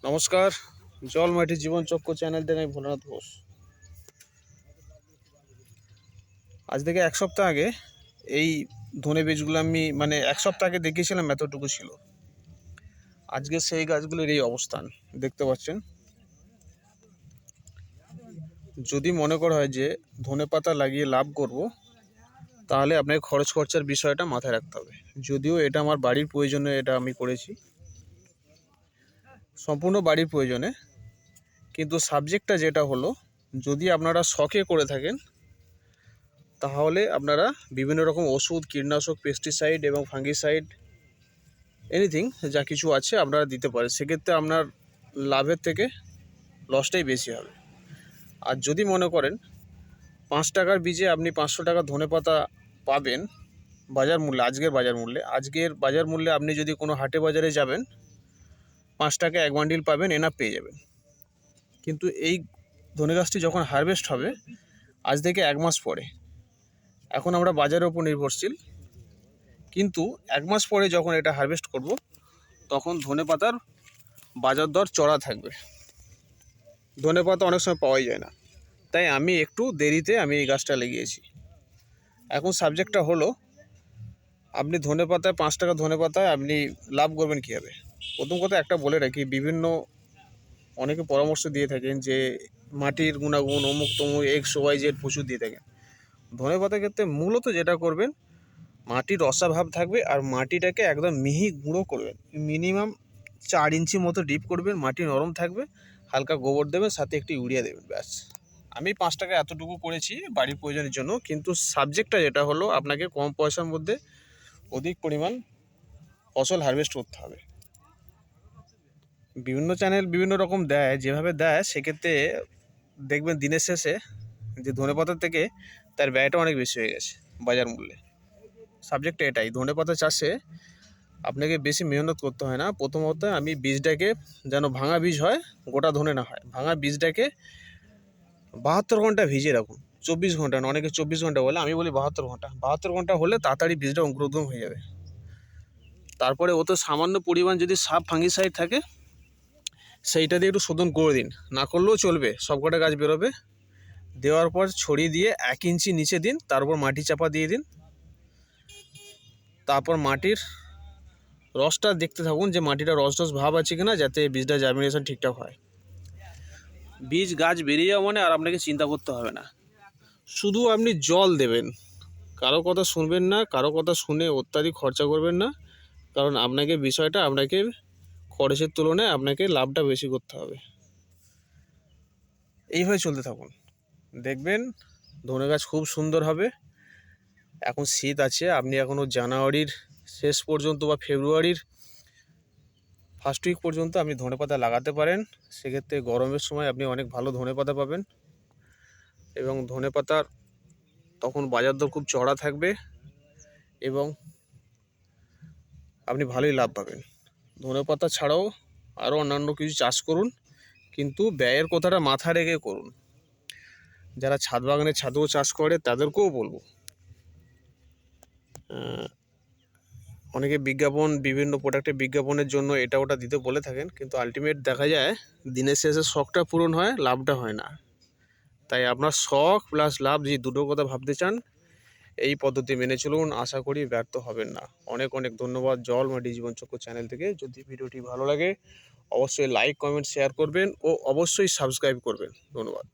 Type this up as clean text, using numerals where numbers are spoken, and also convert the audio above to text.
নমস্কার, জল মাটি জীবন চক্র চ্যানেল থেকে আমি ভোলানাথ ঘোষ। আজ থেকে এক সপ্তাহ আগে এই ধনে বীজগুলো আমি এক সপ্তাহ আগে দেখিয়েছিলাম, এতটুকু ছিল। আজকে সেই গাছগুলোর এই অবস্থান দেখতে পাচ্ছেন। যদি মনে করা হয় যে ধনে পাতা লাগিয়ে লাভ করব, তাহলে আপনাকে খরচ খরচার বিষয়টা মাথায় রাখতে হবে। যদিও এটা আমার বাড়ির প্রয়োজনে এটা আমি করেছি, সম্পূর্ণ বাড়ির প্রয়োজনে, কিন্তু সাবজেক্টটা যেটা হলো, যদি আপনারা শখে করে থাকেন তাহলে আপনারা বিভিন্ন রকম ওষুধ, কীটনাশক, পেস্টিসাইড এবং ফাঙ্গিসাইড এনিথিং যা কিছু আছে আপনারা দিতে পারেন। সেক্ষেত্রে আপনার লাভের থেকে লসটাই বেশি হবে। আর যদি মনে করেন 5 টাকার বীজে আপনি 500 টাকা ধনেপাতা পাবেন বাজার মূল্যে, আজকের বাজার মূল্যে আপনি যদি কোনো হাটে বাজারে যাবেন 5 টাকা এক বান্ডিল পাবেন, এনাফ পেয়ে যাবেন। কিন্তু এই ধনে গাছটি যখন হারভেস্ট হবে আজ থেকে 1 মাস পরে, এখন আমরা বাজারের উপর নির্ভরশীল, কিন্তু 1 মাস পরে যখন এটা হারভেস্ট করব তখন ধনেপাতার বাজার দর চড়া থাকবে। ধনেপাতা অনেক সময় পাওয়াই যায় না, তাই আমি একটু দেরিতে এই গাছটা লাগিয়েছি। এখন সাবজেক্টটা হলো, আপনি ধনেপাতায় 5 টাকা ধনেপাতায় আপনি লাভ করবেন কীভাবে। প্রথম কথা একটা বলে রাখি, অনেকে পরামর্শ দিয়ে থাকেন যে মাটির গুণাগুণ অমুক তমুক XYZ প্রচুর দিয়ে থাকেন। ধনেপাতার ক্ষেত্রে মূলত যেটা করবেন, মাটির রসাভাব থাকবে আর মাটিটাকে একদম মিহি গুঁড়ো করবেন। মিনিমাম 4 ইঞ্চি মতো ডিপ করবেন, মাটি নরম থাকবে, হালকা গোবর দেবেন, সাথে একটু ইউরিয়া দেবেন, ব্যাস। আমি 5 টাকা এতটুকু করেছি বাড়ির প্রয়োজনের জন্য, কিন্তু সাবজেক্টটা যেটা হলো, আপনাকে কম পয়সার মধ্যে অধিক পরিমাণ ফসল হারভেস্ট করতে হবে। বিভিন্ন চ্যানেল বিভিন্ন রকম দেয়, যেভাবে দেয় সেক্ষেত্রে দেখবেন দিনের শেষে যে ধনেপাতার থেকে তার ব্যয়টা অনেক বেশি হয়ে গেছে বাজার মূল্যে। সাবজেক্টটা এটাই, ধনেপাতা চাষে আপনাকে বেশি মেহনত করতে হয় না। প্রথমত আমি বীজটাকে, যেন ভাঙা বীজ হয়, গোটা ধনে না হয়, ভাঙা বীজটাকে 72 ঘন্টা ভিজিয়ে রাখুন। 24 ঘন্টা না, অনেকে 24 ঘন্টা বলে, আমি বলি 72 ঘন্টা। 72 ঘন্টা হলে তাড়াতাড়ি বীজটা অঙ্কুরোদ্গম হয়ে যাবে। তারপরে ওতে সামান্য পরিমাণ যদি সাব ফাঙ্গিসাইড থাকে সেইটা দিয়ে একটু শোধন করে দিন, না করলেও চলবে, সবকটা গাছ বেরোবে। দেওয়ার পর ছড়িয়ে দিয়ে 1 ইঞ্চি নিচে দিন, তারপর মাটি চাপা দিয়ে দিন। তারপর মাটির রসটা দেখতে থাকুন যে মাটিটা রস ভাব আছে কিনা, যাতে বীজটা জার্মিনেশন ঠিকঠাক হয়। বীজ গাছ বেরিয়ে যাওয়া মানে আর আপনাকে চিন্তা করতে হবে না, শুধু আপনি জল দেবেন। কারো কথা শুনবেন না, কারো কথা শুনে অত্যাধিক খরচা করবেন না, কারণ আপনাকে খরচের তুলনায় আপনাকে লাভটা বেশি করতে হবে। এইভাবে চলতে থাকুন, দেখবেন ধনে গাছ খুব সুন্দর হবে। এখন শীত আছে, আপনি এখনও জানুয়ারির শেষ পর্যন্ত বা ফেব্রুয়ারির ফার্স্ট উইক পর্যন্ত আপনি ধনেপাতা লাগাতে পারেন। সেক্ষেত্রে গরমের সময় আপনি অনেক ভালো ধনেপাতা পাবেন, এবং ধনেপাতার তখন বাজার দর খুব চড়া থাকবে এবং আপনি ভালোই লাভ পাবেন। ধনেপাতা ছাড়াও আরও অন্যান্য কিছু চাষ করুন, কিন্তু ব্যয়ের কথাটা মাথায় রেখে করুন। যারা ছাদ বাগানে ছাদেও চাষ করে তাদেরকেও বলবো, অনেকে বিভিন্ন প্রোডাক্টের বিজ্ঞাপনের জন্য এটা ওটা দিতে বলে থাকেন, কিন্তু আলটিমেট দেখা যায় দিনের শেষে শখটা পূরণ হয়, লাভটা হয় না। তাই আপনার শখ প্লাস লাভ যে দুটো কথা ভাবতে চান, এই পদ্ধতি মেনে চলুন, আশা করি ব্যর্থ হবেন না। অনেক অনেক ধন্যবাদ জল মাটি জীবন চক্র চ্যানেল থেকে। যদি ভিডিওটি ভালো লাগে অবশ্যই লাইক, কমেন্ট, শেয়ার করবেন ও অবশ্যই সাবস্ক্রাইব করবেন। ধন্যবাদ।